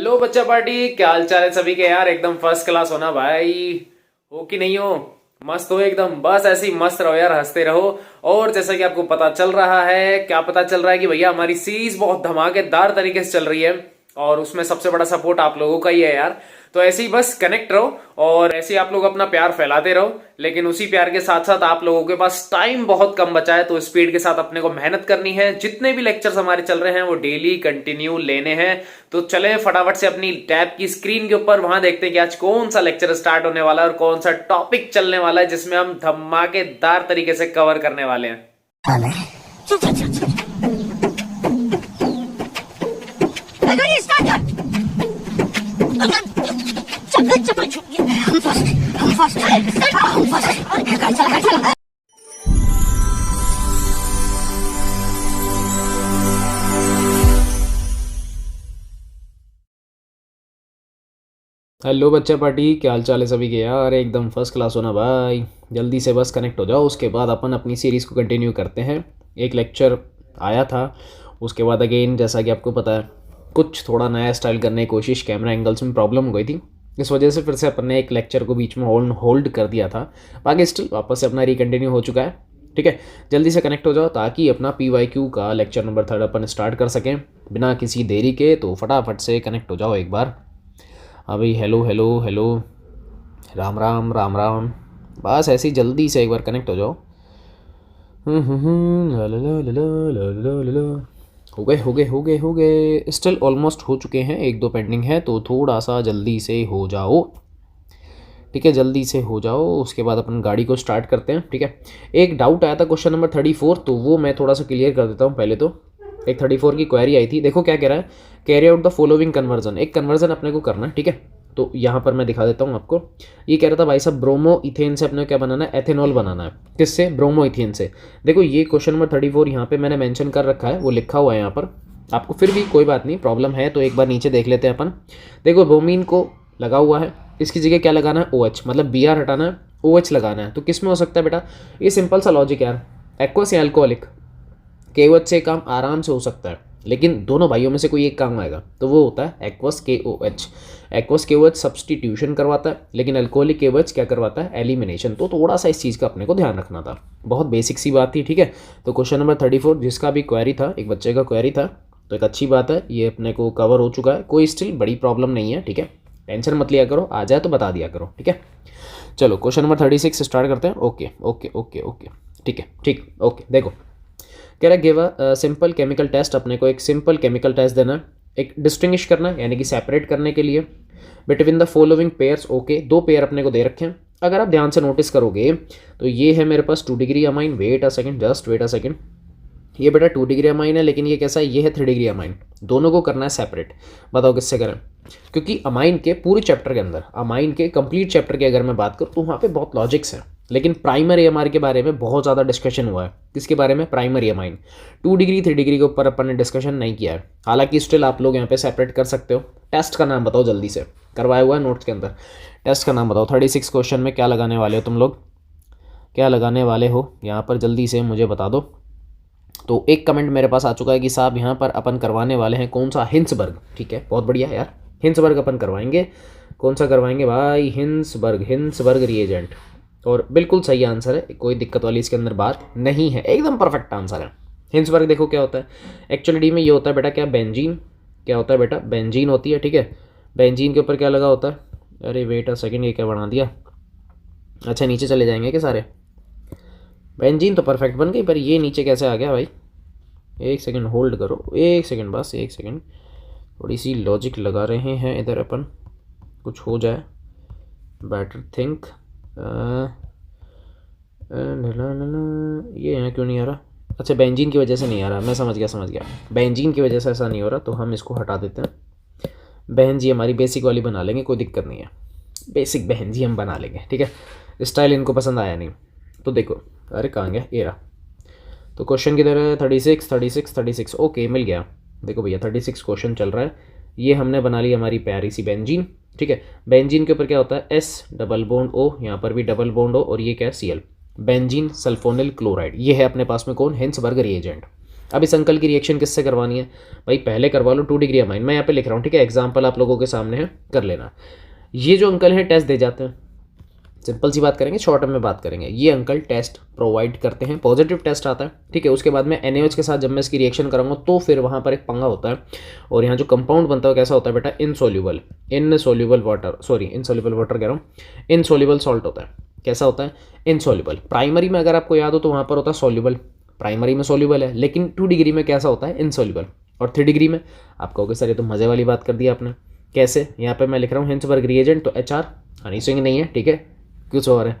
Hello बच्चा party, क्या हाल चाल है सभी के यार। एकदम फर्स्ट क्लास होना भाई। हो कि नहीं हो? मस्त हो एकदम। बस ऐसे ही मस्त रहो यार, हंसते रहो। और जैसा कि आपको पता चल रहा है, क्या पता चल रहा है कि भैया हमारी सीरीज बहुत धमाकेदार तरीके से चल रही है और उसमें सबसे बड़ा सपोर्ट आप लोगों का ही है यार। तो ऐसे ही बस कनेक्ट रहो और ऐसे ही आप लोग अपना प्यार फैलाते रहो। लेकिन उसी प्यार के साथ साथ आप लोगों के पास टाइम बहुत कम बचा है, तो स्पीड के साथ अपने को मेहनत करनी है। जितने भी लेक्चर्स हमारे चल रहे हैं वो डेली कंटिन्यू लेने हैं। तो चले फटाफट से अपनी टैब की स्क्रीन के ऊपर वहां देखते हैं कि आज कौन सा लेक्चर स्टार्ट होने वाला है और कौन सा टॉपिक चलने वाला है जिसमें हम धमाकेदार तरीके से कवर करने वाले हैं। हेलो बच्चा पार्टी, क्या हाल चाल है सभी के यार। एकदम फर्स्ट क्लास होना भाई। जल्दी से बस कनेक्ट हो जाओ, उसके बाद अपन अपनी सीरीज़ को कंटिन्यू करते हैं। एक लेक्चर आया था, उसके बाद अगेन जैसा कि आपको पता है कुछ थोड़ा नया स्टाइल करने की कोशिश, कैमरा एंगल्स में प्रॉब्लम हो गई थी, इस वजह से फिर से अपन ने एक लेक्चर को बीच में होल्ड कर दिया था। बाकी स्टिल वापस से अपना रिकंटिन्यू हो चुका है। ठीक है, जल्दी से कनेक्ट हो जाओ ताकि अपना PYQ का लेक्चर नंबर 3 अपन स्टार्ट कर सकें बिना किसी देरी के। तो फटाफट से कनेक्ट हो जाओ एक बार। हाँ भाई, hello hello hello, Ram Ram Ram Ram. बस ऐसे ही जल्दी से एक बार कनेक्ट हो जाओ। ला ला ला ला ला ला ला ला। हो गए स्टिल ऑलमोस्ट हो चुके हैं, एक दो पेंडिंग है, तो थोड़ा सा जल्दी से हो जाओ। ठीक है, जल्दी से हो जाओ, उसके बाद अपन गाड़ी को स्टार्ट करते हैं। ठीक है, एक डाउट आया था क्वेश्चन नंबर 34, तो वो मैं थोड़ा सा क्लियर कर देता हूँ पहले। तो एक 34 की क्वेरी आई थी, देखो क्या कह रहा है, carry out the following conversion. एक कन्वर्जन अपने को करना है। ठीक है, तो यहाँ पर मैं दिखा देता हूँ आपको। ये कह रहा था भाई साहब, ब्रोमो इथेन से अपने को क्या बनाना है, एथेनॉल बनाना है। किससे? ब्रोमो इथेन से। देखो ये क्वेश्चन नंबर 34 यहाँ पे मैंने मेंशन कर रखा है, वो लिखा हुआ है यहाँ पर। आपको फिर भी कोई बात नहीं, प्रॉब्लम है तो एक बार नीचे देख लेते हैं अपन। देखो ब्रोमीन को लगा हुआ है, इसकी जगह क्या लगाना है, OH, मतलब Br हटाना है, OH लगाना है। तो किस में हो सकता है बेटा? ये सिंपल सा लॉजिक यार, एक्वस या अल्कोहलिक। KOH से काम आराम से हो सकता है, लेकिन दोनों भाइयों में से कोई एक काम आएगा, तो वो होता है aqueous KOH। Aqueous KOH substitution करवाता है, लेकिन अल्कोहलिक KOH क्या करवाता है, एलिमिनेशन। तो थोड़ा सा इस चीज़ का अपने को ध्यान रखना था, बहुत बेसिक सी बात थी। ठीक है, तो क्वेश्चन नंबर 34 जिसका भी क्वेरी था, एक बच्चे का क्वेरी था, तो एक अच्छी बात है, ये अपने को कवर हो चुका है। कोई स्टिल बड़ी प्रॉब्लम नहीं है। ठीक है, टेंशन मत लिया करो, आ जाए तो बता दिया करो। ठीक है, चलो क्वेश्चन नंबर 36 स्टार्ट करते हैं। ओके ओके ओके ओके, ठीक है, ठीक, ओके। देखो कह रहा है, give a simple chemical test. अपने को एक सिंपल केमिकल टेस्ट देना है, एक डिस्टिंग्विश करना है, यानी कि सेपरेट करने के लिए between the following pairs. Okay, दो पेयर अपने को दे रखे हैं। अगर आप ध्यान से नोटिस करोगे तो ये है मेरे पास 2 degree amine. Wait a second, just wait a second. ये बेटा 2 डिग्री अमाइन है, लेकिन ये कैसा है, ये है 3 डिग्री अमाइन। दोनों को करना है सेपरेट। बताओ किससे करें? क्योंकि अमाइन के पूरे चैप्टर के अंदर, अमाइन के कंप्लीट चैप्टर की अगर मैं बात करूँ तो वहाँ पे बहुत लॉजिक्स हैं, लेकिन प्राइमरी अमाइन के बारे में बहुत ज़्यादा डिस्कशन हुआ है। किसके बारे में? Primary amine. 2 डिग्री 3 डिग्री के ऊपर अपन ने डिस्कशन नहीं किया है, हालांकि स्टिल आप लोग यहाँ पे सेपरेट कर सकते हो। टेस्ट का नाम बताओ जल्दी से, करवाया हुआ है नोट्स के अंदर। टेस्ट का नाम बताओ। 36 क्वेश्चन में क्या लगाने वाले हो तुम लोग, क्या लगाने वाले हो यहाँ पर, जल्दी से मुझे बता दो। तो एक कमेंट मेरे पास आ चुका है कि साहब यहाँ पर अपन करवाने वाले हैं कौन सा, हिंसबर्ग। ठीक है, बहुत बढ़िया यार, हिंसबर्ग अपन करवाएंगे। कौन सा करवाएंगे भाई? Hinsberg reagent. और बिल्कुल सही आंसर है, कोई दिक्कत वाली इसके अंदर बात नहीं है, एकदम परफेक्ट आंसर है। हिंसबर्ग देखो क्या होता है एक्चुअली में, ये होता है बेटा क्या, बेंजीन। क्या होता है बेटा? बेंजीन होती है। ठीक है, बेंजीन के ऊपर क्या लगा होता है, अरे वेट अ सेकेंड, ये क्या बना दिया। अच्छा नीचे चले जाएंगे क्या सारे? बेंजीन तो परफेक्ट बन गई, पर ये नीचे कैसे आ गया भाई? एक सेकंड होल्ड करो, एक सेकंड, बस एक सेकंड, थोड़ी सी लॉजिक लगा रहे हैं इधर अपन, कुछ हो जाए। Better think. ये यहाँ क्यों नहीं आ रहा? अच्छा बेंजीन की वजह से नहीं आ रहा, मैं समझ गया। बेंजीन की वजह से ऐसा नहीं हो रहा, तो हम इसको हटा देते हैं। बहन जी हमारी बेसिक वाली बना लेंगे, कोई दिक्कत नहीं है, बेसिक बहन जी हम बना लेंगे। ठीक है, स्टाइल इनको पसंद आया नहीं, तो देखो, अरे कहाँ गया ये रहा। तो क्वेश्चन किधर है? 36। ओके मिल गया। देखो भैया 36 क्वेश्चन चल रहा है, ये हमने बना ली हमारी प्यारी सी बेंजीन। ठीक है, बेंजीन के ऊपर क्या होता है, S डबल बॉन्ड O, यहाँ पर भी डबल बॉन्ड O, और ये क्या है, Cl, बेंजीन सल्फोनिल क्लोराइड। ये है अपने पास में कौन, हिंसबर्ग रिएजेंट। अब इस अंकल की रिएक्शन किससे करवानी है भाई, पहले करवा लो 2 डिग्री अमाइन, मैं यहाँ पे लिख रहा हूँ, ठीक है, एग्जाम्पल आप लोगों के सामने है, कर लेना। ये जो अंकल हैं टेस्ट दे जाते हैं, सिंपल सी बात करेंगे, शॉर्ट टर्म में बात करेंगे, ये अंकल टेस्ट प्रोवाइड करते हैं, पॉजिटिव टेस्ट आता है, ठीक है। उसके बाद में NaOH के साथ जब मैं इसकी रिएक्शन कराऊंगा तो फिर वहाँ पर एक पंगा होता है, और यहाँ जो कंपाउंड बनता है कैसा होता है बेटा, insoluble water, sorry insoluble water कह रहा हूँ, इनसोल्यूबल सॉल्ट होता है। कैसा होता है, इनसोल्यूबल। प्राइमरी में अगर आपको याद हो तो वहाँ पर होता है सोल्यूबल, प्राइमरी में सोल्यूबल है, लेकिन 2 डिग्री में कैसा होता है, इनसोल्यूबल। और 3 डिग्री में आप कहोगे सर ये तो मज़े वाली बात कर दी आपने, कैसे, यहाँ पे मैं लिख रहा हूँ हिंसबर्ग रिएजेंट, तो HR हनी सिंह नहीं है, ठीक है, कुछ और है।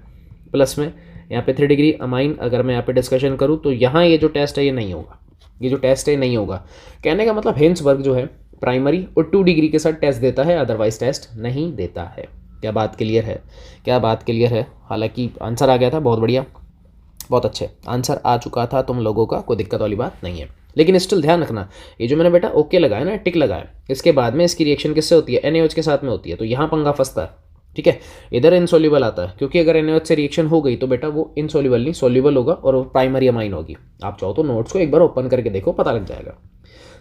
प्लस में यहाँ पे 3 डिग्री अमाइन अगर मैं यहाँ पे डिस्कशन करूँ तो यहाँ ये जो टेस्ट है ये नहीं होगा, ये जो टेस्ट है नहीं होगा। कहने का मतलब हिंसबर्ग जो है प्राइमरी और 2 डिग्री के साथ टेस्ट देता है, अदरवाइज टेस्ट नहीं देता है। क्या बात क्लियर है, क्या बात क्लियर है। हालांकि आंसर आ गया था, बहुत बढ़िया, बहुत अच्छे, आंसर आ चुका था तुम लोगों का, कोई दिक्कत वाली बात नहीं है। लेकिन स्टिल ध्यान रखना, ये जो मैंने बेटा ओके लगाया ना, टिक लगाया, इसके बाद में इसकी रिएक्शन किससे होती है, NaOH के साथ में होती है, तो यहाँ पंगा फंसता है, ठीक है। इधर इनसोल्यूबल आता है, क्योंकि अगर NaOH से रिएक्शन हो गई तो बेटा वो इनसोल्यूबल नहीं सोल्यूबल होगा और वो प्राइमरी अमाइन होगी। आप चाहो तो नोट्स को एक बार ओपन करके देखो, पता लग जाएगा।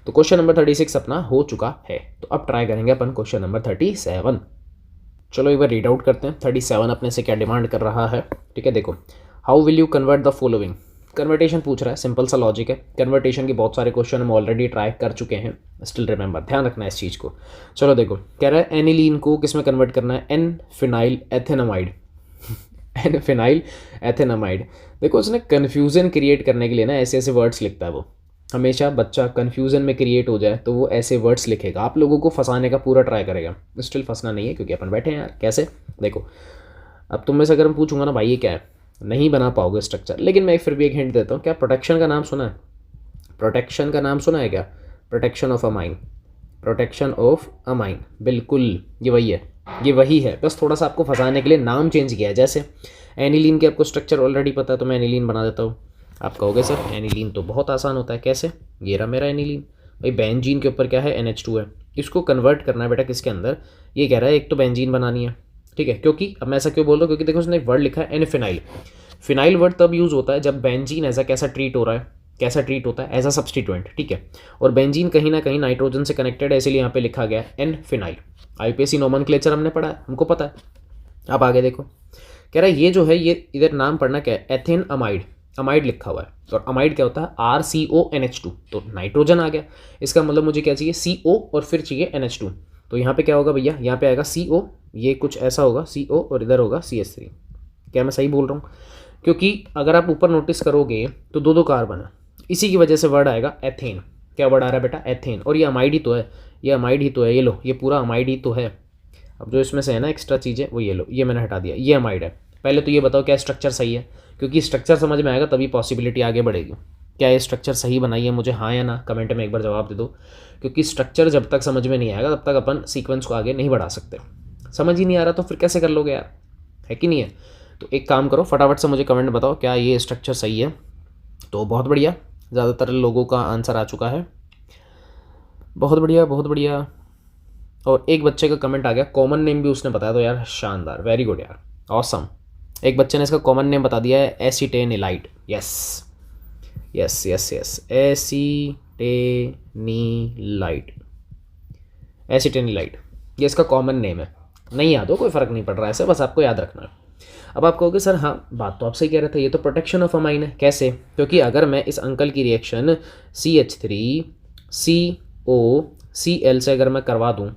तो क्वेश्चन नंबर 36 अपना हो चुका है। तो अब ट्राई करेंगे अपन क्वेश्चन नंबर 37। चलो एक बार रीड आउट करते हैं 37 अपने से क्या डिमांड कर रहा है, ठीक है। देखो, how will you convert the following, conversation पूछ रहा है, सिंपल सा लॉजिक है। कन्वर्टेशन के बहुत सारे क्वेश्चन हम ऑलरेडी ट्राई कर चुके हैं, स्टिल रिमेंबर, ध्यान रखना है इस चीज़ को। चलो देखो, कह रहा है एनिलीन को किस में कन्वर्ट करना है, एन फिनाइल एथेनामाइड एन फिनाइल एथेनामाइड। देखो उसने कन्फ्यूज़न क्रिएट करने के लिए ना ऐसे ऐसे वर्ड्स लिखता है, वो हमेशा बच्चा कन्फ्यूज़न में क्रिएट हो जाए तो वो ऐसे वर्ड्स लिखेगा, आप लोगों को फंसाने का पूरा ट्राई करेगा। स्टिल फंसना नहीं है क्योंकि अपन बैठे हैं यार। कैसे, देखो अब तुम में से अगर मैं पूछूंगा ना भाई ये क्या है, नहीं बना पाओगे स्ट्रक्चर, लेकिन मैं फिर भी एक हिंट देता हूँ। क्या प्रोटेक्शन का नाम सुना है, प्रोटेक्शन का नाम सुना है क्या, protection of amine, protection of amine, बिल्कुल ये वही है, ये वही है, बस थोड़ा सा आपको फंसाने के लिए नाम चेंज किया है। जैसे एनिलीन के आपको स्ट्रक्चर ऑलरेडी पता है तो मैं एनिलीन बना देता हूँ। आप कहोगे सर एनिलीन तो बहुत आसान होता है, कैसे, ये रहा मेरा एनिलीन। भाई बेंजीन के ऊपर क्या है, NH2 है, इसको कन्वर्ट करना है बेटा किसके अंदर, ये कह रहा है एक तो बेंजीन बनानी है, ठीक है। क्योंकि अब मैं ऐसा क्यों बोल रहा हूँ, क्योंकि देखो उसने वर्ड लिखा है एन फिनाइल। फिनाइल वर्ड तब यूज़ होता है जब बेंजीन ऐसा कैसा ट्रीट हो रहा है, कैसा ट्रीट होता है, एज अ सब्सटीट्यूएंट, ठीक है। और बेंजीन कहीं ना कहीं नाइट्रोजन से कनेक्टेड है, इसीलिए यहाँ पे लिखा गया एन फिनाइल। IUPAC नोमेनक्लेचर हमने पढ़ा है, हमको पता है। अब आगे देखो, कह रहा है ये जो है ये इधर नाम पढ़ना क्या है, एथेन अमाइड, अमाइड लिखा हुआ है, और अमाइड क्या होता है, RCONH2, तो नाइट्रोजन आ गया। इसका मतलब मुझे क्या चाहिए, CO और फिर चाहिए NH2, तो यहाँ पे क्या होगा भैया, यहाँ पे आएगा CO, ये कुछ ऐसा होगा CO और इधर होगा CH3। क्या मैं सही बोल रहा हूँ, क्योंकि अगर आप ऊपर नोटिस करोगे तो दो कार्बन है, इसी की वजह से वर्ड आएगा एथेन। क्या वर्ड आ रहा है बेटा, एथेन, और ये अमाइड ही तो है, ये अमाइड ही तो है, ये लो ये पूरा अमाइड ही तो है। अब जो इसमें से है ना एक्स्ट्रा चीज़ें वो ये लो, ये मैंने हटा दिया, ये अमाइड है। पहले तो ये बताओ क्या स्ट्रक्चर सही है, क्योंकि स्ट्रक्चर समझ में आएगा तभी पॉसिबिलिटी आगे बढ़ेगी। क्या ये स्ट्रक्चर सही बनाई है, मुझे हाँ या ना कमेंट में एक बार जवाब दे दो, क्योंकि स्ट्रक्चर जब तक समझ में नहीं आएगा तब तक अपन सीक्वेंस को आगे नहीं बढ़ा सकते। समझ ही नहीं आ रहा तो फिर कैसे कर लोगे यार, है कि नहीं है। तो एक काम करो, फटाफट से मुझे कमेंट बताओ क्या ये स्ट्रक्चर सही है। तो बहुत बढ़िया, ज़्यादातर लोगों का आंसर आ चुका है, बहुत बढ़िया बहुत बढ़िया। और एक बच्चे का कमेंट आ गया, कॉमन नेम भी उसने बताया, तो यार शानदार, वेरी गुड यार, ऑसम। एक बच्चे ने इसका कॉमन नेम बता दिया है, एसिटेनिलाइट। यस यस यस यस, एसिटेनिलाइट, एसिटेनिलाइट, ये इसका कॉमन नेम है। नहीं याद हो कोई फ़र्क नहीं पड़ रहा है, ऐसे बस आपको याद रखना है। अब आप कहोगे सर हाँ बात तो आप सही कह रहे थे, ये तो प्रोटेक्शन ऑफ अमाइन है। कैसे, क्योंकि अगर मैं इस अंकल की रिएक्शन CH3COCl से अगर मैं करवा दूँ,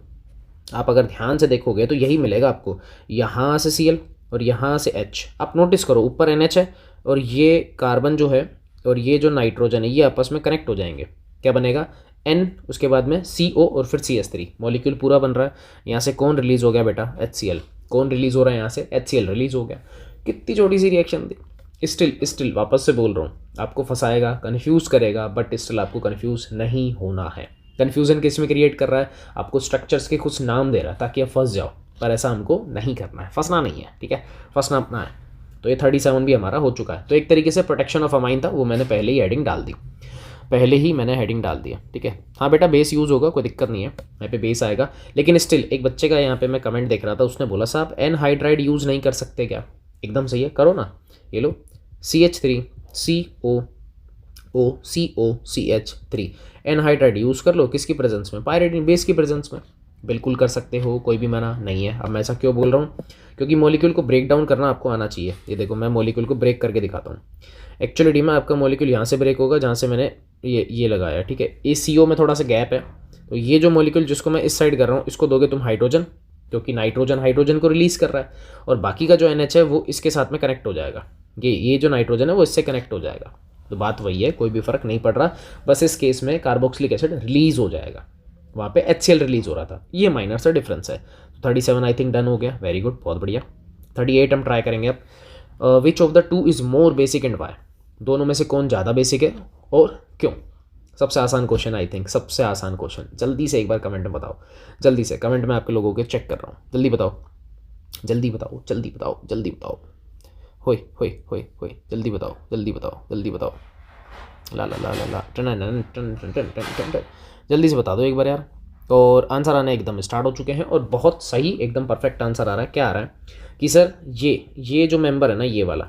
आप अगर ध्यान से देखोगे तो यही मिलेगा आपको, यहाँ से Cl और यहाँ से H। आप नोटिस करो ऊपर NH है और ये कार्बन जो है और ये जो नाइट्रोजन है ये आपस में कनेक्ट हो जाएंगे, क्या बनेगा N, उसके बाद में CO और फिर CH3, मॉलिक्यूल पूरा बन रहा है। यहाँ से कौन रिलीज़ हो गया बेटा, HCl, कौन रिलीज़ हो रहा है यहाँ से, HCl रिलीज़ हो गया। कितनी छोटी सी रिएक्शन थी। स्टिल वापस से बोल रहा हूँ, आपको फंसाएगा, कन्फ्यूज़ करेगा, बट स्टिल आपको कन्फ्यूज़ नहीं होना है। कन्फ्यूज़न किस में क्रिएट कर रहा है, आपको स्ट्रक्चर्स के कुछ नाम दे रहा है ताकि आप फंस जाओ, पर ऐसा हमको नहीं करना है, फंसना नहीं है, ठीक है, फंसना अपना है। तो ये 37 भी हमारा हो चुका है। तो एक तरीके से प्रोटेक्शन ऑफ अमाइन था, वो मैंने पहले ही हेडिंग डाल दी, पहले ही मैंने हेडिंग डाल दिया, ठीक है। हाँ बेटा बेस यूज़ होगा, कोई दिक्कत नहीं है, यहाँ पे बेस आएगा। लेकिन स्टिल एक बच्चे का यहाँ पे मैं कमेंट देख रहा था, उसने बोला साहब एनहाइड्राइड यूज़ नहीं कर सकते क्या, एकदम सही है, करो ना। ये लो CH3CO NaOCOCH3। एनहाइड्राइड यूज़ कर लो किसकी प्रेजेंस में, पायरीडीन बेस की प्रेजेंस में, बिल्कुल कर सकते हो, कोई भी मना नहीं है। अब मैं ऐसा क्यों बोल रहा हूँ, क्योंकि मॉलिक्यूल को ब्रेक डाउन करना आपको आना चाहिए। ये देखो मैं मॉलिक्यूल को ब्रेक करके दिखाता हूँ। एक्चुअली में आपका मॉलिक्यूल यहाँ से ब्रेक होगा जहाँ से मैंने ये लगाया, ठीक है। इस CO में थोड़ा सा गैप है, तो ये जो मॉलिक्यूल जिसको मैं इस साइड कर रहा हूँ इसको दोगे तुम हाइड्रोजन, क्योंकि नाइट्रोजन हाइड्रोजन को रिलीज़ कर रहा है, और बाकी का जो NH है वो इसके साथ में कनेक्ट हो जाएगा। ये जो नाइट्रोजन है वो इससे कनेक्ट हो जाएगा। तो बात वही है, कोई भी फ़र्क नहीं पड़ रहा, बस इस केस में कार्बोक्सिलिक एसिड रिलीज़ हो जाएगा, वहाँ पे HCl रिलीज़ हो रहा था, ये माइनर सा डिफरेंस है। 37 आई थिंक डन हो गया, वेरी गुड, बहुत बढ़िया। 38 हम ट्राई करेंगे अब। Which of the two is more basic and why, दोनों में से कौन ज़्यादा बेसिक है और क्यों। सबसे आसान क्वेश्चन आई थिंक, सबसे आसान क्वेश्चन। जल्दी से एक बार कमेंट में बताओ, जल्दी से कमेंट में आपके लोगों के चेक कर रहा हूँ, जल्दी बताओ जल्दी बताओ जल्दी बताओ जल्दी बताओ, होय होय होय होय, जल्दी बताओ जल्दी बताओ जल्दी बताओ, ला ला ला ला ला टन टन टन टन टन टन टन, जल्दी से बता दो एक बार यार। और आंसर आने एकदम स्टार्ट हो चुके हैं और बहुत सही एकदम परफेक्ट आंसर आ रहा है। क्या आ रहा है कि सर ये जो मेंबर है ना, ये वाला,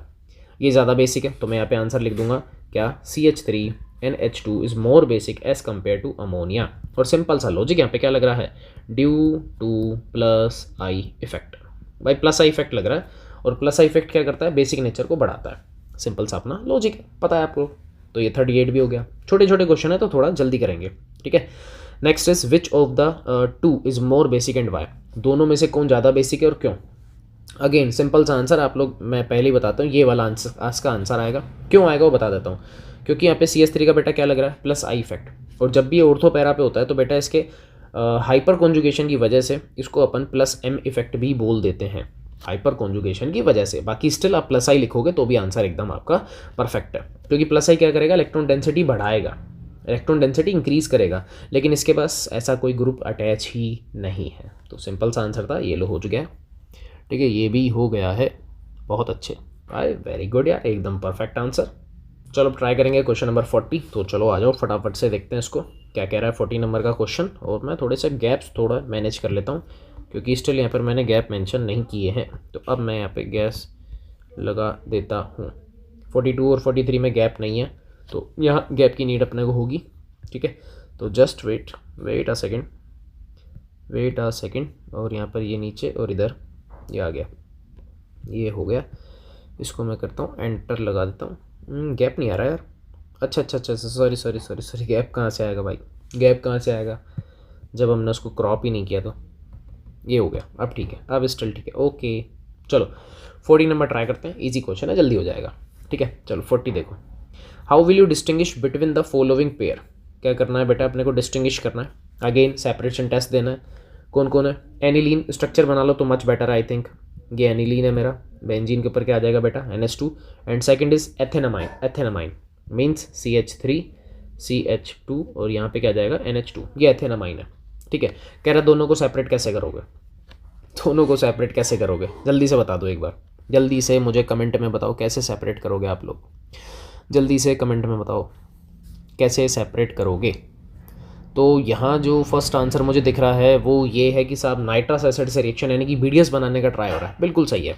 ये ज़्यादा बेसिक है, तो मैं यहाँ पे आंसर लिख दूंगा क्या, CH3NH2 is more basic as compare to ammonia. और सिंपल सा लॉजिक यहाँ पे क्या लग रहा है, due to plus I effect. भाई प्लस आई इफेक्ट लग रहा है, और प्लस आई इफेक्ट क्या करता है, बेसिक नेचर को बढ़ाता है। सिंपल सा अपना लॉजिक है, पता है आपको। तो ये 38 भी हो गया। छोटे छोटे क्वेश्चन है तो थोड़ा जल्दी करेंगे, ठीक है। Next is which of the two is more basic and why, दोनों में से कौन ज़्यादा बेसिक है और क्यों। अगेन सिंपल सा आंसर आप लोग, मैं पहले ही बताता हूँ, ये वाला आंसर आज का आंसर आएगा। क्यों आएगा वो बता देता हूँ, क्योंकि यहाँ पे CH3 का बेटा क्या लग रहा है, प्लस आई इफेक्ट। और जब भी ये ऑर्थो पैरा पे होता है तो बेटा इसके हाइपर कॉन्जुगेशन की वजह से इसको अपन प्लस M इफेक्ट भी बोल देते हैं, हाइपर कॉन्जुगेशन की वजह से। बाकी स्टिल आप प्लस आई लिखोगे तो भी आंसर एकदम आपका परफेक्ट है, क्योंकि प्लस आई क्या करेगा, इलेक्ट्रॉन डेंसिटी बढ़ाएगा, इलेक्ट्रॉन डेंसिटी इंक्रीज करेगा, लेकिन इसके पास ऐसा कोई ग्रुप अटैच ही नहीं है। तो सिंपल सा आंसर था, ये लो हो चुका है, ठीक है, ये भी हो गया है, बहुत अच्छे भाई, वेरी गुड यार, एकदम परफेक्ट आंसर। चलो अब ट्राई करेंगे क्वेश्चन नंबर 40। तो चलो आ जाओ फटाफट से देखते हैं इसको क्या कह रहा है 40 नंबर का क्वेश्चन। और मैं थोड़े से गैप्स थोड़ा मैनेज कर लेता हूँ, क्योंकि स्टिल यहाँ पर मैंने गैप मेंशन नहीं किए हैं, तो अब मैं यहाँ पे गैस लगा देता हूँ। 42 और 43 में गैप नहीं है, तो यहाँ गैप की नीड अपने को होगी, ठीक है। तो जस्ट वेट अ सेकेंड, और यहाँ पर ये नीचे और इधर ये आ गया, ये हो गया। इसको मैं करता हूँ एंटर लगा देता हूँ। गैप नहीं आ रहा यार, अच्छा सॉरी, गैप कहाँ से आएगा भाई, गैप कहाँ से आएगा जब हमने उसको क्रॉप ही नहीं किया। तो ये हो गया, अब ठीक है, अब स्टिल ठीक है, ओके। चलो 40 नंबर ट्राई करते हैं, इजी क्वेश्चन है, जल्दी हो जाएगा, ठीक है। चलो 40 देखो, how will you distinguish between the following pair. क्या करना है बेटा, अपने को डिस्टिंग्विश करना है, अगेन सेपरेशन टेस्ट देना है। कौन कौन है, एनिलीन स्ट्रक्चर बना लो तो मच बेटर आई थिंक। ये एनिलीन है मेरा, बेंजीन के ऊपर क्या आ जाएगा बेटा, NH2। And second is ethanamine means CH3 CH2, और यहाँ पे क्या जाएगा NH2, ये एथेनामाइन है, ठीक है। कह रहा दोनों को सेपरेट कैसे करोगे, दोनों को सेपरेट कैसे करोगे, जल्दी से बता दो एक बार, जल्दी से मुझे कमेंट में बताओ कैसे सेपरेट करोगे आप लोग, जल्दी से कमेंट में बताओ कैसे सेपरेट करोगे। तो यहाँ जो फर्स्ट आंसर मुझे दिख रहा है वो ये है कि साहब नाइट्रस एसिड से रिएक्शन यानी कि BDS बनाने का ट्राई हो रहा है, बिल्कुल सही है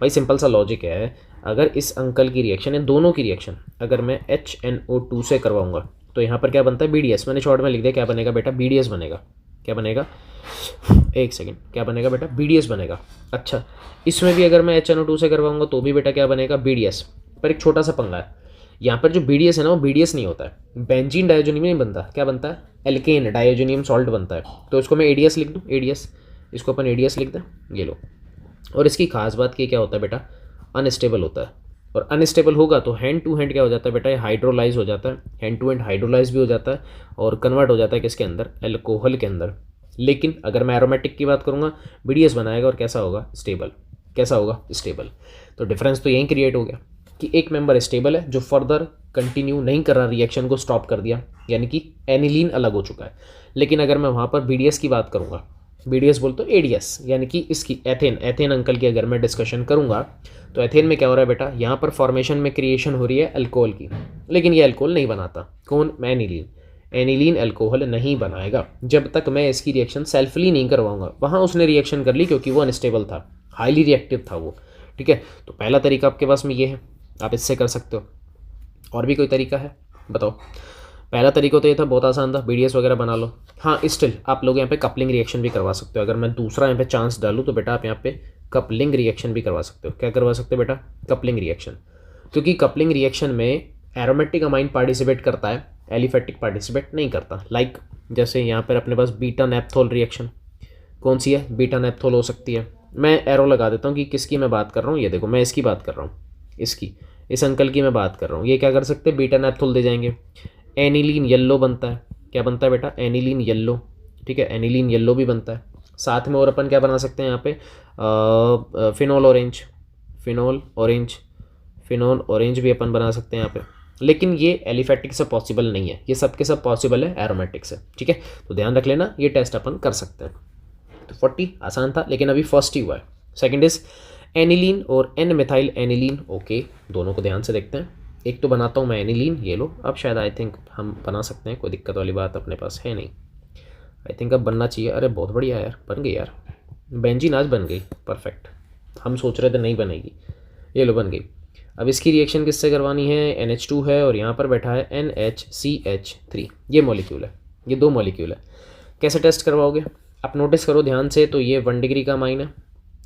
भाई। सिंपल सा लॉजिक है, अगर इस अंकल की रिएक्शन या दोनों की रिएक्शन अगर मैं HNO2 से करवाऊंगा तो यहाँ पर क्या बनता है, BDS। मैंने शॉर्ट में लिख दिया, क्या बनेगा बेटा, BDS बनेगा। क्या बनेगा, एक सेकेंड, क्या बनेगा बेटा, BDS बनेगा। अच्छा, इसमें भी अगर मैं HNO2 से करवाऊंगा तो भी बेटा क्या बनेगा, BDS। पर एक छोटा सा पंगा है, यहाँ पर जो BDS है ना वो BDS नहीं होता है, बेंजीन डायोजोनियम नहीं बनता, क्या बनता है, एल्केन डायोजोनियम सॉल्ट बनता है। तो इसको मैं ADS लिख दूँ, ADS, इसको अपन ADS लिख दें, ये लो। और इसकी खास बात की क्या होता है बेटा, अनस्टेबल होता है, और अनस्टेबल होगा तो हैंड टू हैंड क्या हो जाता है बेटा, ये हाइड्रोलाइज हो जाता है, हैंड टू हैंड हाइड्रोलाइज भी हो जाता है और कन्वर्ट हो जाता है किसके अंदर, एल्कोहल के अंदर। लेकिन अगर मैं एरोमेटिक की बात करूँगा, BDS बनाएगा और कैसा होगा, स्टेबल। कैसा होगा, स्टेबल। तो डिफरेंस तो यहीं क्रिएट हो गया कि एक मेंबर स्टेबल है जो फर्दर कंटिन्यू नहीं कर रहा, रिएक्शन को स्टॉप कर दिया, यानी कि एनिलीन अलग हो चुका है। लेकिन अगर मैं वहाँ पर BDS की बात करूँगा, BDS बोल तो ADS, यानी कि इसकी एथेन अंकल की अगर मैं डिस्कशन करूँगा तो एथेन में क्या हो रहा है बेटा, यहाँ पर फॉर्मेशन में क्रिएशन हो रही है अल्कोहल की, लेकिन ये अल्कोहल नहीं बनाता। कौन, एनिलीन। एनिलीन अल्कोहल नहीं बनाएगा जब तक मैं इसकी रिएक्शन सेल्फली नहीं करवाऊंगा। वहाँ उसने रिएक्शन कर ली क्योंकि वो अनस्टेबल था, हाईली रिएक्टिव था वो, ठीक है। तो पहला तरीका आपके पास में ये है, आप इससे कर सकते हो। और भी कोई तरीका है, बताओ। पहला तरीका तो ये था, बहुत आसान था, BDS वगैरह बना लो। हाँ स्टिल आप लोग यहाँ पे कपलिंग रिएक्शन भी करवा सकते हो। अगर मैं दूसरा यहाँ पे चांस डालूँ तो बेटा आप यहाँ पे कपलिंग रिएक्शन भी करवा सकते हो। क्या करवा सकते हो बेटा? Coupling reaction. क्योंकि कपलिंग रिएक्शन में एरोमेटिक अमाइन पार्टिसिपेट करता है, एलिफेटिक पार्टिसिपेट नहीं करता। लाइक जैसे यहाँ पर अपने पास बीटा नेप्थोल रिएक्शन, कौन सी है? बीटा नेप्थोल हो सकती है। मैं एरो लगा देता हूँ कि किसकी मैं बात कर रहा हूँ। ये देखो मैं इसकी बात कर रहा हूँ, इसकी, इस अंकल की मैं बात कर रहा हूँ। ये क्या कर सकते हैं? बीटा नेप्थोल दे जाएंगे। एनिलीन येल्लो बनता है। क्या बनता है बेटा? Aniline yellow. ठीक है, एनिलीन येल्लो भी बनता है। साथ में और अपन क्या बना सकते हैं यहाँ पे? Phenol orange, phenol orange, phenol orange भी अपन बना सकते हैं यहाँ पे। लेकिन ये एलिफेटिक से पॉसिबल नहीं है, ये सब के सब पॉसिबल है एरोमेटिक से। ठीक है, तो ध्यान रख लेना, ये टेस्ट अपन कर सकते हैं। तो 40 आसान था, लेकिन अभी फर्स्ट ही हुआ है। सेकंड इज एनिलीन और एन मिथाइल एनिलीन। ओके, दोनों को ध्यान से देखते हैं। एक तो बनाता हूँ मैं एनिलीन, ये लो। अब शायद आई थिंक हम बना सकते हैं, कोई दिक्कत वाली बात अपने पास है नहीं। आई थिंक अब बनना चाहिए। अरे बहुत बढ़िया यार, बन गई यार। बेंजीन आज बन गई, परफेक्ट। हम सोच रहे थे नहीं बनेगी, ये लो बन गई। अब इसकी रिएक्शन किससे करवानी है? NH2 है और यहाँ पर बैठा है NHCH3। ये मॉलिक्यूल है, ये दो मॉलिक्यूल है। कैसे टेस्ट करवाओगे? आप नोटिस करो ध्यान से, तो ये 1 डिग्री का अमाइन है।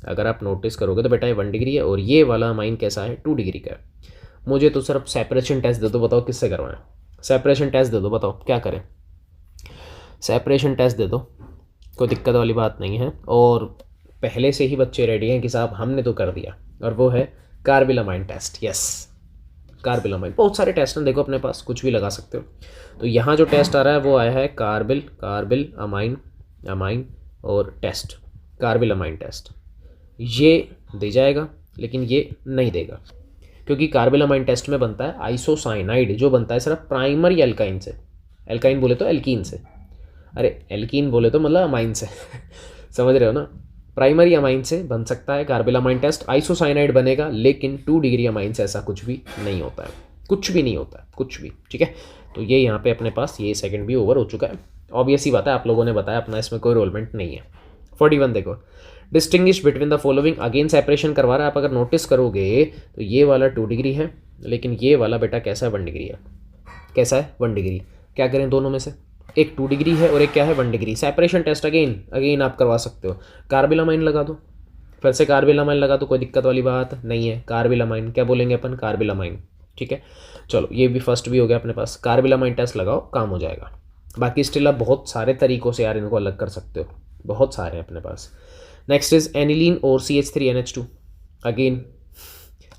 अगर आप नोटिस करोगे तो बेटा ये 1 डिग्री है, और ये वाला अमाइन कैसा है? 2 डिग्री का है। मुझे तो सिर्फ सेपरेशन टेस्ट दे दो, बताओ किससे करवाएं? सेपरेशन टेस्ट दे दो, बताओ क्या करें? सेपरेशन टेस्ट दे दो, कोई दिक्कत वाली बात नहीं है। और पहले से ही बच्चे रेडी हैं कि साहब हमने तो कर दिया, और वो है कार्बिलामाइन टेस्ट। Yes, carbylamine. बहुत सारे टेस्ट हैं देखो अपने पास, कुछ भी लगा सकते हो। तो यहाँ जो टेस्ट आ रहा है वो आया है कार्बिल अमाइन, अमाइन और टेस्ट, कार्बिलामाइन टेस्ट। ये दे जाएगा, लेकिन ये नहीं देगा, क्योंकि कार्बिलामाइन टेस्ट में बनता है आइसोसाइनाइड, जो बनता है सिर्फ प्राइमरी एल्काइन से। एल्काइन बोले तो एल्कीन से, अरे एल्कीन बोले तो मतलब अमाइन से समझ रहे हो ना? प्राइमरी अमाइन से बन सकता है कार्बिलामाइन टेस्ट, आइसोसाइनाइड बनेगा, लेकिन 2 डिग्री अमाइन से ऐसा कुछ भी नहीं होता है, कुछ भी नहीं होता है, कुछ भी। ठीक है, तो ये यहाँ पे अपने पास ये सेकंड भी ओवर हो चुका है। ऑब्वियस ही बात है, आप लोगों ने बताया, अपना इसमें कोई रोलमेंट नहीं है। 41 देखो, distinguish between the following. Again separation करवा रहा है। आप अगर नोटिस करोगे तो ये वाला 2 डिग्री है, लेकिन ये वाला बेटा कैसा है? 1 डिग्री है। कैसा है? 1 डिग्री। क्या करें दोनों में से? एक 2 डिग्री है और एक क्या है? 1 डिग्री। सेपरेशन टेस्ट अगेन आप करवा सकते हो। कार्बिलामाइन लगा दो, फिर से कार्बिलामाइन लगा दो, कोई दिक्कत वाली बात नहीं है। कार्बिलामाइन क्या बोलेंगे अपन? कार्बिलामाइन। ठीक है, चलो ये भी फर्स्ट भी हो गया अपने पास। कार्बिलामाइन टेस्ट लगाओ, काम हो जाएगा। बाकी स्टिल आप बहुत सारे तरीकों से यार इनको अलग कर सकते हो, बहुत सारे हैं अपने पास। नेक्स्ट इज एनिलीन और CH3NH2। अगेन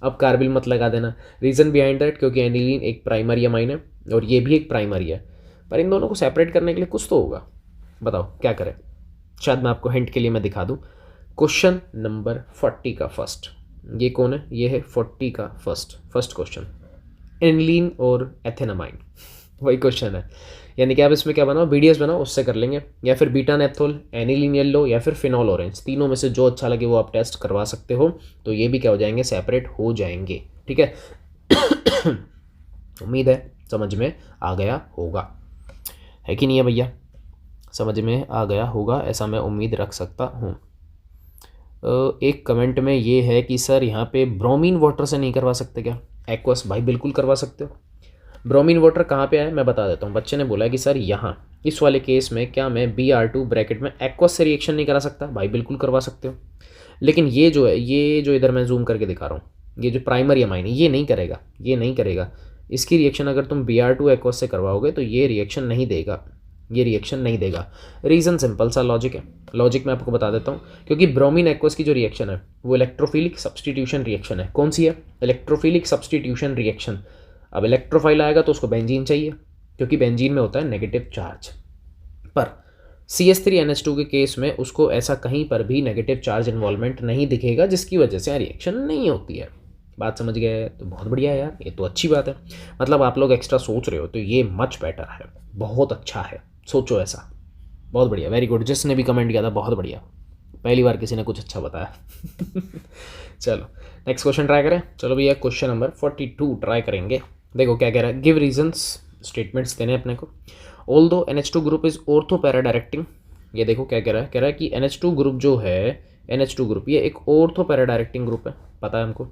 अब कार्बिल मत लगा देना। रीज़न बिहाइंड दैट, क्योंकि एनिलीन एक प्राइमरी अमाइन है और ये भी एक प्राइमरी है, पर इन दोनों को सेपरेट करने के लिए कुछ तो होगा। बताओ क्या करें? शायद मैं आपको हिंट के लिए मैं दिखा दूं। क्वेश्चन नंबर 40 का फर्स्ट, ये कौन है? ये है 40 का फर्स्ट क्वेश्चन, एनिलीन और एथेनामाइन, वही क्वेश्चन है। यानी कि आप इसमें क्या बनाओ? BDS बनाओ, उससे कर लेंगे, या फिर बीटा नेप्थोल, एनिलीन येलो, या फिर फिनोल ऑरेंज। तीनों में से जो अच्छा लगे वो आप टेस्ट करवा सकते हो। तो ये भी क्या हो जाएंगे? सेपरेट हो जाएंगे। ठीक है उम्मीद है समझ में आ गया होगा, है कि नहीं है भैया? समझ में आ गया होगा, ऐसा मैं उम्मीद रख सकता हूँ। एक कमेंट में ये है कि सर यहाँ पे ब्रोमीन वाटर से नहीं करवा सकते क्या? एक्वस, भाई बिल्कुल करवा सकते हो। ब्रोमीन वाटर कहाँ पे आया मैं बता देता हूँ। बच्चे ने बोला कि सर यहाँ इस वाले केस में क्या मैं Br2 ब्रैकेट में एक्वस से रिएक्शन नहीं करा सकता? भाई बिल्कुल करवा सकते हो। लेकिन ये जो है, ये जो इधर मैं जूम करके दिखा रहा हूँ, ये जो प्राइमरी अमाइन है, ये नहीं करेगा, ये नहीं करेगा। इसकी रिएक्शन अगर तुम Br2 एक्वस से करवाओगे तो ये रिएक्शन नहीं देगा, ये रिएक्शन नहीं देगा। रीज़न सिंपल सा लॉजिक है। लॉजिक मैं आपको बता देता हूँ, क्योंकि ब्रोमीन एक्वस की जो रिएक्शन है वो इलेक्ट्रोफिलिक सब्सटीट्यूशन रिएक्शन है। कौन सी है? Electrophilic substitution reaction. अब इलेक्ट्रोफाइल आएगा तो उसको बेंजीन चाहिए, क्योंकि बेंजीन में होता है नेगेटिव चार्ज। पर CH3NH2 के केस में उसको ऐसा कहीं पर भी नेगेटिव चार्ज इन्वॉल्वमेंट नहीं दिखेगा, जिसकी वजह से रिएक्शन नहीं होती है। बात समझ गए? तो बहुत बढ़िया है यार, ये तो अच्छी बात है। मतलब आप लोग एक्स्ट्रा सोच रहे हो तो ये मच बेटर है, बहुत अच्छा है। सोचो ऐसा, बहुत बढ़िया, वेरी गुड। जिसने भी कमेंट किया था बहुत बढ़िया, पहली बार किसी ने कुछ अच्छा बताया चलो नेक्स्ट क्वेश्चन ट्राई करें। चलो भैया क्वेश्चन नंबर 42 ट्राई करेंगे। देखो क्या कह रहा है, गिव रीजंस, स्टेटमेंट्स देने अपने को। Although NH2 group is ortho para directing. ये देखो क्या कह रहा है कि NH2 ग्रुप जो है, NH2 ग्रुप ये एक ऑर्थो पैरा डायरेक्टिंग ग्रुप है, पता है हमको।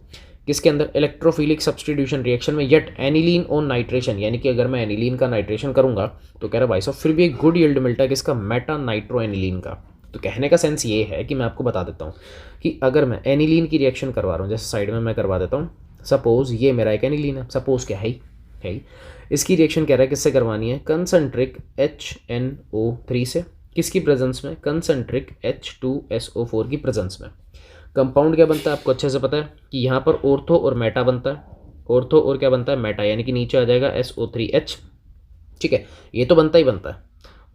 किसके अंदर, इलेक्ट्रोफिलिक सब्स्टिट्यूशन रिएक्शन में, येट एनिलीन ऑन नाइट्रेशन, यानी कि अगर मैं एनिलीन का नाइट्रेशन करूंगा तो कह रहा भाई साहब फिर भी एक गुड यील्ड मिलता है किसका, मेटा नाइट्रो एनिलीन का। तो कहने का सेंस ये है कि मैं आपको बता देता हूँ कि अगर मैं एनिलीन की रिएक्शन करवा रहा हूँ, जैसे साइड में मैं करवा देता हूँ, सपोज ये मेरा एक एनिलीन है, सपोज क्या है ही, इसकी रिएक्शन कह रहा है किससे करवानी है, कंसंट्रिक HNO3 से, किसकी प्रेजेंस में, कंसंट्रिक H2SO4 की प्रेजेंस में। कंपाउंड क्या बनता है आपको अच्छे से पता है कि यहाँ पर ऑर्थो और मेटा बनता है, ऑर्थो और क्या बनता है, मेटा, यानी कि नीचे आ जाएगा SO3H, ठीक है, ये तो बनता ही बनता है।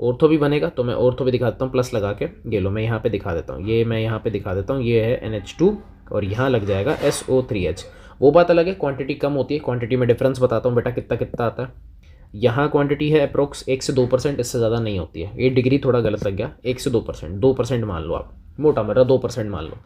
ऑर्थो भी बनेगा तो मैं ऑर्थो भी दिखा देता हूँ प्लस लगा के, ये लो मैं यहाँ पे दिखा देता हूँ, ये मैं यहाँ पे दिखा देता हूँ, ये है NH2 और यहाँ लग जाएगा SO3H। वो बात अलग है, क्वांटिटी कम होती है, क्वांटिटी में डिफरेंस बताता हूँ बेटा कितना कितना आता है। यहाँ क्वांटिटी है अप्रोक्स 1 से 2%, इससे ज़्यादा नहीं होती है। ये डिग्री थोड़ा गलत लग गया, 1 से 2%, 2% मान लो आप, मोटा मोटा 2% मान लो।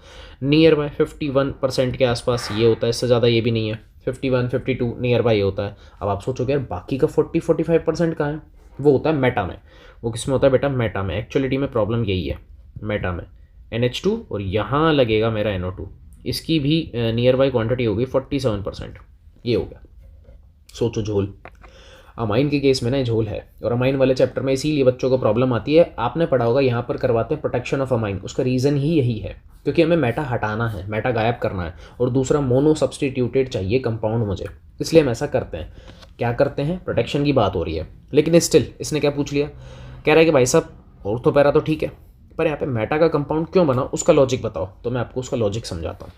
नियर बाय 51% के आसपास ये होता है, इससे ज़्यादा ये भी नहीं है, 51 52 नियर बाय ये होता है। अब आप सोचोगे यार बाकी का 40-45% कहाँ है, वो होता है मेटा में। वो किस में होता है बेटा, मेटा में। एक्चुअलिटी में प्रॉब्लम यही है, मेटा में NH2 और यहाँ लगेगा मेरा NO2, इसकी भी नियर बाय क्वांटिटी होगी 47%, ये हो गया। सोचो झोल, अमाइन के केस में ना झोल है, और अमाइन वाले चैप्टर में इसीलिए बच्चों को प्रॉब्लम आती है। आपने पढ़ा होगा यहाँ पर करवाते हैं प्रोटेक्शन ऑफ अमाइन, उसका रीज़न ही यही है क्योंकि हमें मेटा हटाना है, मेटा गायब करना है, और दूसरा मोनो सब्सटीट्यूटेड चाहिए कंपाउंड मुझे, इसलिए हम ऐसा करते हैं। क्या करते हैं, प्रोटेक्शन की बात हो रही है, लेकिन स्टिल इसने क्या पूछ लिया, कह रहा है कि भाई साहब ऑर्थोपैरा तो ठीक है, पर यहाँ पे मेटा का कंपाउंड क्यों बना, उसका लॉजिक बताओ। तो मैं आपको उसका लॉजिक समझाता हूँ।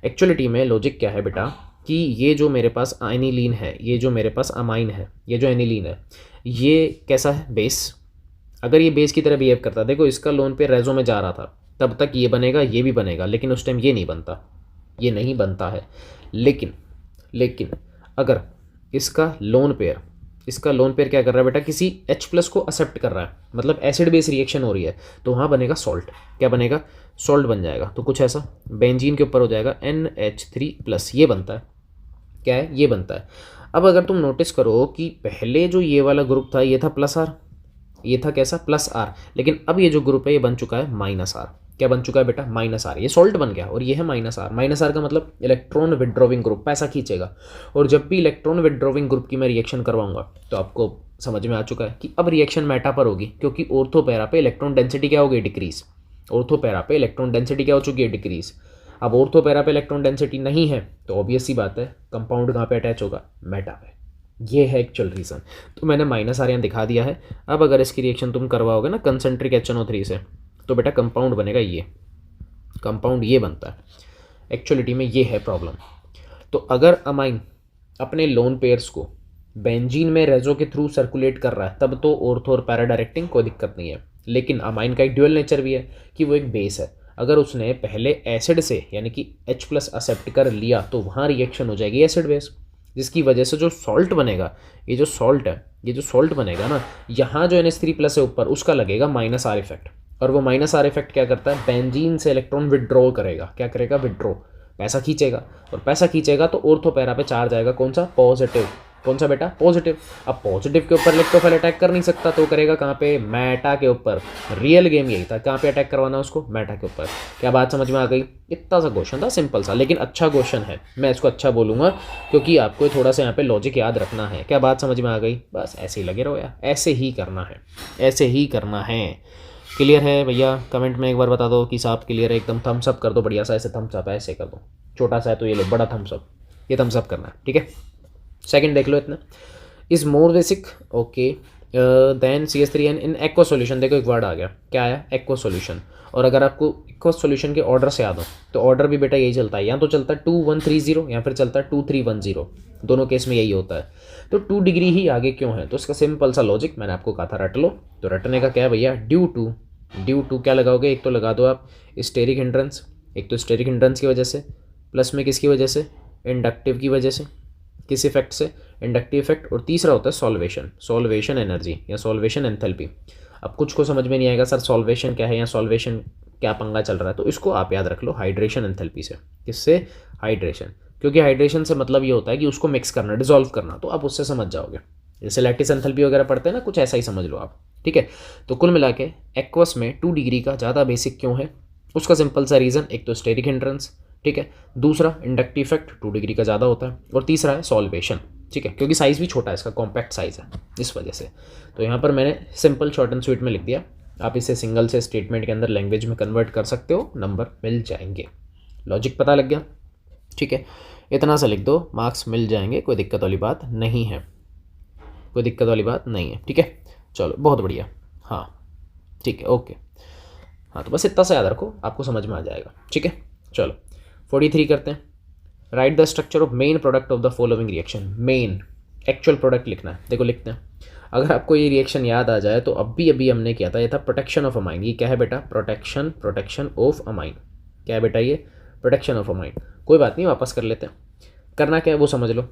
एक्चुअलिटी में लॉजिक क्या है बेटा कि ये जो मेरे पास एनिलीन है, ये जो मेरे पास अमाइन है, ये जो एनिलीन है, ये कैसा है, बेस। अगर ये बेस की तरह बिहेव करता, देखो इसका लोन पे रेजो में जा रहा था, तब तक ये बनेगा, ये भी बनेगा, लेकिन उस टाइम ये नहीं बनता, ये नहीं बनता है। लेकिन अगर इसका लोन पेयर क्या कर रहा है बेटा, किसी H+ को एक्सेप्ट कर रहा है, मतलब एसिड बेस रिएक्शन हो रही है, तो वहाँ बनेगा सॉल्ट। क्या बनेगा, सॉल्ट बन जाएगा। तो कुछ ऐसा बेंजीन के ऊपर हो जाएगा NH3+, ये बनता है, क्या है, ये बनता है। अब अगर तुम नोटिस करो कि पहले जो ये वाला ग्रुप था ये था +R, ये था कैसा, +R, लेकिन अब ये जो ग्रुप है ये बन चुका है -R। क्या बन चुका है बेटा, -R, ये सॉल्ट बन गया, और ये है -R। -R का मतलब इलेक्ट्रॉन विड्रॉविंग ग्रुप, पैसा खींचेगा। और जब भी इलेक्ट्रॉन विड्रॉविंग ग्रुप की मैं रिएक्शन करवाऊंगा तो आपको समझ में आ चुका है कि अब रिएक्शन मेटा पर होगी, क्योंकि ऑर्थोपैरा पे इलेक्ट्रॉन डेंसिटी क्या हो गई, डिक्रीज। ऑर्थोपैरा पे इलेक्ट्रॉन डेंसिटी क्या हो चुकी है, डिक्रीज। अब ऑर्थोपैरा पे इलेक्ट्रॉन डेंसिटी नहीं है तो ऑब्वियस सी बात है कंपाउंड कहाँ पे अटैच होगा, मेटा पे। ये है एक्चुअल रीज़न। तो मैंने -R यहाँ दिखा दिया है। अब अगर इसकी रिएक्शन तुम करवाओगे ना कंसंट्रिक HNO3 से, तो बेटा कंपाउंड बनेगा, ये कंपाउंड ये बनता है। एक्चुअलिटी में ये है प्रॉब्लम। तो अगर अमाइन अपने लोन पेयर्स को बेंजीन में रेजो के थ्रू सर्कुलेट कर रहा है, तब तो ऑर्थो और पैरा डायरेक्टिंग कोई दिक्कत नहीं है। लेकिन अमाइन का एक ड्यूअल नेचर भी है कि वो एक बेस है। अगर उसने पहले एसिड से यानी कि H+ एक्सेप्ट कर लिया तो वहाँ रिएक्शन हो जाएगी एसिड बेस, जिसकी वजह से जो सॉल्ट बनेगा, ये जो सॉल्ट है, ये जो सॉल्ट बनेगा ना, यहाँ जो NH3+ है ऊपर, उसका लगेगा -R इफेक्ट। और वो -R इफेक्ट क्या करता है, बेंजीन से इलेक्ट्रॉन विड्रॉ करेगा। क्या करेगा, विड्रॉ, पैसा खींचेगा। और पैसा खींचेगा तो ऑर्थोपैरा पे चार्ज आएगा, कौन सा, पॉजिटिव। कौन सा बेटा, पॉजिटिव। अब पॉजिटिव के ऊपर इलेक्ट्रोफाइल अटैक कर नहीं सकता, तो करेगा कहाँ पे, मेटा के ऊपर। रियल गेम यही था, कहाँ पे अटैक करवाना उसको, मेटा के ऊपर। क्या बात समझ में आ गई। इतना सा क्वेश्चन था, सिंपल सा, लेकिन अच्छा क्वेश्चन है। मैं इसको अच्छा बोलूँगा क्योंकि आपको थोड़ा सा यहाँ पे लॉजिक याद रखना है। क्या बात समझ में आ गई। बस ऐसे ही लगे रहो यार, ऐसे ही करना है, ऐसे ही करना है। क्लियर है भैया, कमेंट में एक बार बता दो कि साहब क्लियर है एकदम। थम्स अप कर दो बढ़िया सा, ऐसे थम्स अप ऐसे कर दो, छोटा सा है तो ये लो, बड़ा थम्स अप, ये थम्स अप करना है, ठीक है। सेकंड देख लो, इतना is more basic, okay, then CH3N in aqua solution. देखो एक वर्ड आ गया, क्या आया, एक्वा सॉल्यूशन। और अगर आपको एक्वा सॉल्यूशन के ऑर्डर से याद हो तो ऑर्डर भी बेटा यही चलता है, या तो चलता है 2-1-3-0 या फिर चलता है 2-3-1-0, दोनों केस में यही होता है। तो 2 डिग्री ही आगे क्यों है, तो इसका सिंपल सा लॉजिक मैंने आपको कहा था, रट लो। तो रटने का क्या है भैया, ड्यू टू क्या लगाओगे, एक तो लगा दो आप स्टेरिक हिंड्रेंस, एक तो स्टेरिक हिंड्रेंस की वजह से, प्लस में किसकी वजह से, इंडक्टिव की वजह से, किस इफेक्ट से, इंडक्टिव इफेक्ट। और तीसरा होता है सॉल्वेशन एनर्जी या सॉल्वेशन एंथैल्पी। अब कुछ को समझ में नहीं आएगा सर सॉल्वेशन क्या है या सॉल्वेशन क्या पंगा चल रहा है, तो इसको आप याद रख लो हाइड्रेशन एंथैल्पी से। किससे, हाइड्रेशन, क्योंकि हाइड्रेशन से मतलब ये होता है कि उसको मिक्स करना, डिसॉल्व करना, तो आप उससे समझ जाओगे। जैसे लैटिस एंथैल्पी वगैरह पढ़ते हैं ना, कुछ ऐसा ही समझ लो आप, ठीक है। तो कुल मिला के एक्वस में 2 डिग्री का ज़्यादा बेसिक क्यों है, उसका सिंपल सा रीज़न, एक तो स्टेरिक हिंड्रेंस, ठीक है। दूसरा इंडक्टिव इफेक्ट 2 डिग्री का ज़्यादा होता है, और तीसरा है सॉल्वेशन, ठीक है, क्योंकि साइज़ भी छोटा है इसका, कॉम्पैक्ट साइज़ है इस वजह से। तो यहाँ पर मैंने सिंपल शॉर्ट एंड स्वीट में लिख दिया। आप इसे सिंगल से स्टेटमेंट के अंदर लैंग्वेज में कन्वर्ट कर सकते हो, नंबर मिल जाएंगे। लॉजिक पता लग गया, ठीक है। इतना सा लिख दो, मार्क्स मिल जाएंगे, कोई दिक्कत वाली बात नहीं है, कोई दिक्कत वाली बात नहीं है, ठीक है। चलो बहुत बढ़िया, हाँ ठीक है, ओके। हाँ तो बस इतना सा याद रखो, आपको समझ में आ जाएगा, ठीक है। चलो 43 करते हैं। Right the structure of main product of the following reaction. Main actual product लिखना है, देखो लिखते हैं। अगर आपको ये रिएक्शन याद आ जाए तो अभी हमने किया था, ये था प्रोटेक्शन ऑफ अमाइन। ये क्या है बेटा? Protection of amine. क्या है बेटा? ये प्रोटेक्शन ऑफ अमाइन। कोई बात नहीं, वापस कर लेते हैं। करना क्या है वो समझ लो।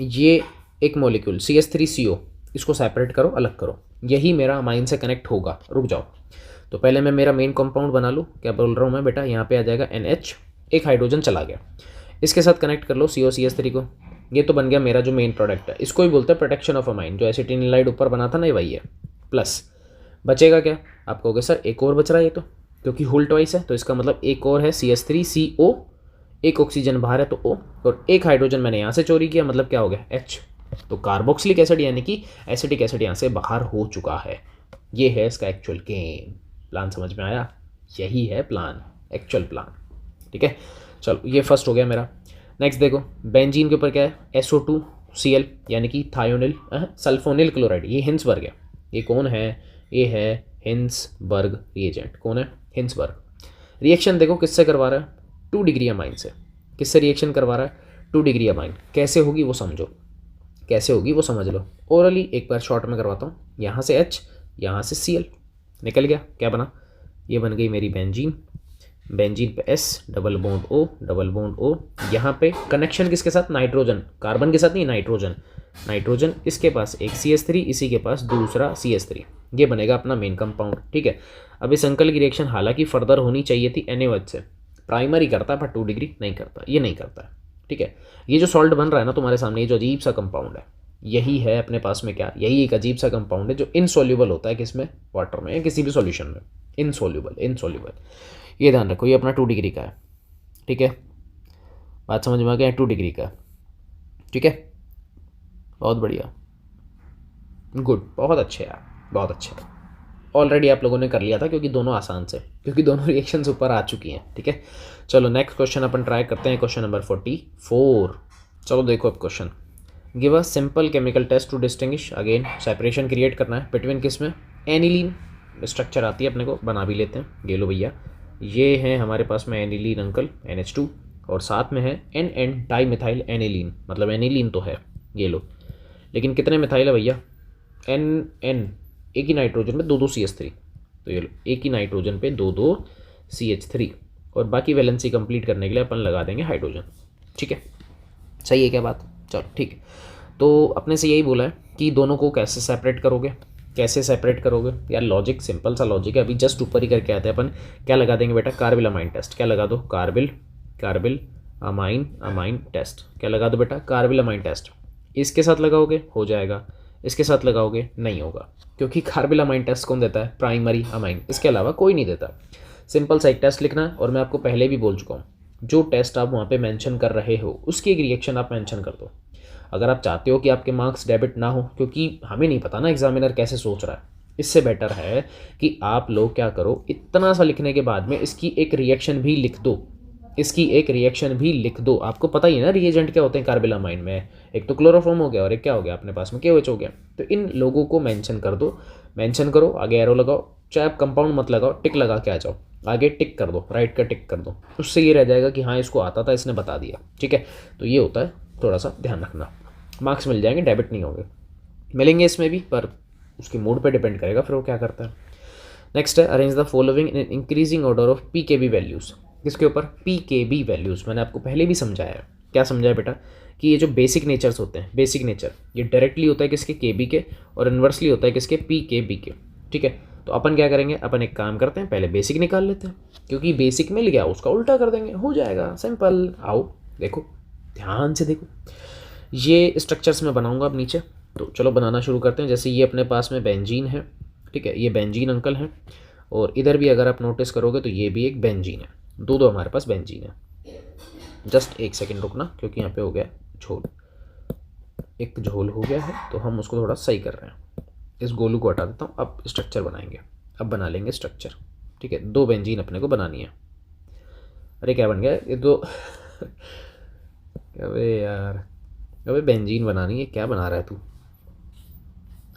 ये एक मॉलिक्यूल CH3CO, इसको सेपरेट करो, अलग करो, यही मेरा अमाइन से कनेक्ट होगा। रुक जाओ, तो पहले मैं मेरा मेन कंपाउंड बना लूँ। क्या बोल रहा हूँ मैं बेटा? यहाँ पे आ जाएगा NH, एक हाइड्रोजन चला गया, इसके साथ कनेक्ट कर लो COCH3 को। ये तो बन गया मेरा जो मेन प्रोडक्ट है, इसको ही बोलते हैं प्रोटेक्शन ऑफ अमाइन। जो एसिटिनिलाइड ऊपर बना था ना, ये वही है। प्लस बचेगा क्या? आप कहोगे सर एक और बच रहा है ये तो, क्योंकि होल ट्वाइस है, तो इसका मतलब एक और है CH3CO, एक ऑक्सीजन बाहर है तो O, और एक हाइड्रोजन मैंने यहाँ से चोरी किया, मतलब क्या हो गया? H। तो कार्बोक्सिलिक एसिड यानी कि एसिटिक एसिड यहाँ से बाहर हो चुका है। ये है इसका एक्चुअल गेम। प्लान समझ में आया? यही है प्लान, एक्चुअल प्लान, ठीक है। चलो ये फर्स्ट हो गया मेरा। नेक्स्ट देखो, बेंजीन के ऊपर क्या है? SO2Cl यानी कि थायोनिल सल्फोनिल क्लोराइड। ये हिंसबर्ग है। ये कौन है? ये है हिंसबर्ग रिएजेंट। कौन है? हिंसबर्ग। रिएक्शन देखो किससे करवा रहा है? 2 डिग्री अमाइन से। किससे रिएक्शन करवा रहा है? 2 डिग्री अमाइन। कैसे होगी वो समझो, कैसे होगी वो समझ लो। ओरली एक बार शॉर्ट में करवाता हूँ। यहाँ से H, यहाँ से Cl, निकल गया। क्या बना? ये बन गई मेरी बेंजीन। बेंजीन पे S, double bond O, double bond O। यहाँ पे कनेक्शन किसके साथ? नाइट्रोजन। कार्बन के साथ नहीं, नाइट्रोजन। नाइट्रोजन इसके पास एक CH3, इसी के पास दूसरा CH3। ये बनेगा अपना मेन कंपाउंड, ठीक है। अब इस अंकल की रिएक्शन हालांकि फर्दर होनी चाहिए थी NaOH से। प्राइमरी करता है पर 2 डिग्री नहीं करता, ये नहीं करता है, ठीक है। ये जो सॉल्ट बन रहा है ना तुम्हारे सामने, ये जो अजीब सा कंपाउंड है, यही है अपने पास में। क्या? यही एक अजीब सा कंपाउंड है जो इनसॉल्यूबल होता है। किसमें? वाटर में या किसी भी सॉल्यूशन में। इनसॉल्यूबल। ये ध्यान रखो, ये अपना 2 डिग्री का है, ठीक है। बात समझ में आ गया? 2 डिग्री का, ठीक है। बहुत बढ़िया, गुड, बहुत अच्छे यार, बहुत अच्छे। ऑलरेडी आप लोगों ने कर लिया था, क्योंकि दोनों आसान से, क्योंकि दोनों रिएक्शंस ऊपर आ चुकी हैं, ठीक है। चलो नेक्स्ट क्वेश्चन अपन ट्राई करते हैं, क्वेश्चन नंबर 44। चलो देखो अब question. Give a simple chemical test to distinguish, again separation create करना है बिटवीन किसमें? एनिलीन स्ट्रक्चर आती है अपने को, बना भी लेते हैं। ये लो भैया, ये है हमारे पास में एनिलीन अंकल, NH2, और साथ में है NN डाई मिथाइल एनिलीन, मतलब एनिलीन तो है। ये लो, लेकिन कितने मिथाइल है भैया? NN, एक ही नाइट्रोजन पे 2 CH3। तो ये लो, एक ही नाइट्रोजन पे 2 CH3, और बाकी वैलेंसी कंप्लीट करने के लिए अपन लगा देंगे हाइड्रोजन, ठीक है। सही है क्या बात? चलो ठीक है। तो अपने से यही बोला है कि दोनों को कैसे सेपरेट करोगे, कैसे सेपरेट करोगे यार? लॉजिक सिंपल सा लॉजिक है, अभी जस्ट ऊपर ही करके आते हैं अपन। क्या लगा देंगे बेटा? Carbylamine test. क्या लगा दो? Carbylamine test. क्या लगा दो बेटा? Carbylamine test. इसके साथ लगाओगे हो जाएगा, इसके साथ लगाओगे नहीं होगा, क्योंकि कार्बिल अमाइन टेस्ट कौन देता है? प्राइमरी अमाइन, इसके अलावा कोई नहीं देता। सिंपल सा एक टेस्ट लिखना है, और मैं आपको पहले भी बोल चुका हूँ, जो टेस्ट आप वहाँ पे मेंशन कर रहे हो उसकी एक रिएक्शन आप मेंशन कर दो। अगर आप चाहते हो कि आपके मार्क्स डेबिट ना हो, क्योंकि हमें नहीं पता ना एग्जामिनर कैसे सोच रहा है, इससे बेटर है कि आप लोग क्या करो, इतना सा लिखने के बाद में इसकी एक रिएक्शन भी लिख दो। इसकी एक रिएक्शन भी लिख दो। आपको पता ही है ना रिएजेंट क्या होते हैं कार्बिल अमाइन में? एक तो क्लोरोफॉर्म हो गया, और एक क्या हो गया अपने पास में? KOH हो गया। तो इन लोगों को मेंशन कर दो, मेंशन करो, आगे एरो लगाओ, चाहे आप कंपाउंड मत लगाओ, टिक लगा के आ जाओ, आगे टिक कर दो, राइट का टिक कर दो। उससे ये रह जाएगा कि हाँ इसको आता था, इसने बता दिया, ठीक है। तो ये होता है, थोड़ा सा ध्यान रखना। मार्क्स मिल जाएंगे, डेबिट नहीं होंगे, मिलेंगे इसमें भी, पर उसके मूड पे डिपेंड करेगा फिर वो क्या करता है। नेक्स्ट है, arrange the following in increasing order of PKB values. किसके ऊपर? PKB values. मैंने आपको पहले भी समझाया है। क्या समझाया बेटा? कि ये जो बेसिक नेचर्स होते हैं, बेसिक नेचर ये डायरेक्टली होता है किसके? KB के, और इन्वर्सली होता है किसके? PKB के, ठीक है। तो अपन क्या करेंगे? अपन एक काम करते हैं, पहले बेसिक निकाल लेते हैं, क्योंकि बेसिक मिल गया उसका उल्टा कर देंगे, हो जाएगा सिंपल। आओ देखो, ध्यान से देखो, ये स्ट्रक्चर्स मैं बनाऊंगा अब नीचे। तो चलो बनाना शुरू करते हैं। जैसे ये अपने पास में बेंजीन है, ठीक है, ये बेंजीन अंकल हैं, और इधर भी अगर आप नोटिस करोगे तो ये भी एक बेंजीन है। दो हमारे पास बेंजीन है, जस्ट 1 सेकेंड रुकना, क्योंकि यहाँ पे हो गया झोल, एक झोल हो गया है, तो हम उसको थोड़ा सही कर रहे हैं। इस गोलू को हटा देता हूँ। अब स्ट्रक्चर बनाएंगे, अब बना लेंगे स्ट्रक्चर, ठीक है। 2 बेंजीन अपने को बनानी है। अरे क्या बन गया ये तो अबे यार, अबे बेंजीन बनानी है, क्या बना रहा है तू।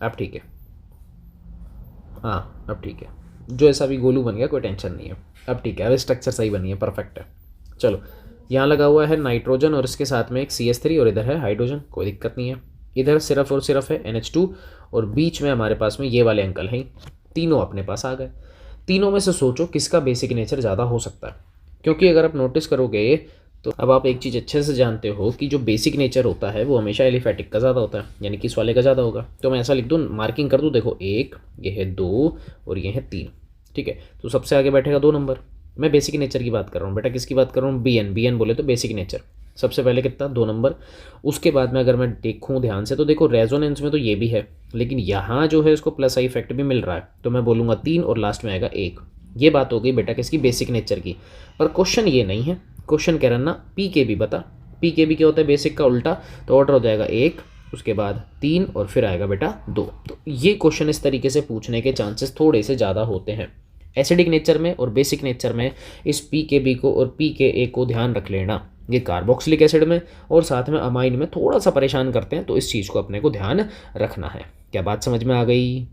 अब ठीक है, हाँ अब ठीक है, जो ऐसा भी गोलू बन गया कोई टेंशन नहीं है। अब ठीक है, अब स्ट्रक्चर सही बनी है, परफेक्ट है। चलो, यहाँ लगा हुआ है नाइट्रोजन और इसके साथ में एक CH3 और इधर है हाइड्रोजन, कोई दिक्कत नहीं है। इधर सिर्फ और सिर्फ है NH2 और बीच में हमारे पास में ये वाले अंकल हैं। तीनों अपने पास आ गए। तीनों में से सोचो किसका बेसिक नेचर ज़्यादा हो सकता है, क्योंकि अगर आप नोटिस करोगे तो अब आप एक चीज़ अच्छे से जानते हो कि जो बेसिक नेचर होता है वो हमेशा एलिफेटिक का ज़्यादा होता है, यानी कि इस वाले का ज़्यादा होगा। तो मैं ऐसा लिख दूँ, मार्किंग कर दूँ, देखो 1, ये है 2 और ये है 3, ठीक है। तो सबसे आगे बैठेगा 2 नंबर। मैं बेसिक नेचर की बात कर रहा हूँ बेटा, किसकी बात कर रहा हूँ, BN बोले तो बेसिक नेचर। सबसे पहले कितना, 2 नंबर। उसके बाद में अगर मैं देखूँ ध्यान से तो देखो रेजोनेंस में तो ये भी है, लेकिन यहाँ जो है इसको प्लस आई इफेक्ट भी मिल रहा है, तो मैं बोलूँगा 3 और लास्ट में आएगा 1। ये बात हो गई बेटा किसकी, बेसिक नेचर की। पर क्वेश्चन ये नहीं है, क्वेश्चन कह रहा ना PKB बता। PKB क्या होता है, बेसिक का उल्टा, तो ऑर्डर हो जाएगा 1, उसके बाद 3 और फिर आएगा बेटा 2। तो ये क्वेश्चन इस तरीके से पूछने के चांसेस थोड़े से ज़्यादा होते हैं एसिडिक नेचर में और बेसिक नेचर में। इस PKB को और PKA को ध्यान रख लेना, ये कार्बोक्सिलिक एसिड में और साथ में अमाइन में थोड़ा सा परेशान करते हैं, तो इस चीज़ को अपने को ध्यान रखना है। क्या बात समझ में आ गई?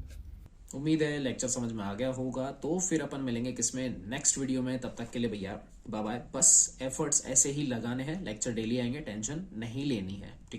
उम्मीद है लेक्चर समझ में आ गया होगा। तो फिर अपन मिलेंगे किसमें, नेक्स्ट वीडियो में। तब तक के लिए भैया बाय बाय। बस एफर्ट्स ऐसे ही लगाने हैं, लेक्चर डेली आएंगे, टेंशन नहीं लेनी है, ठीक है।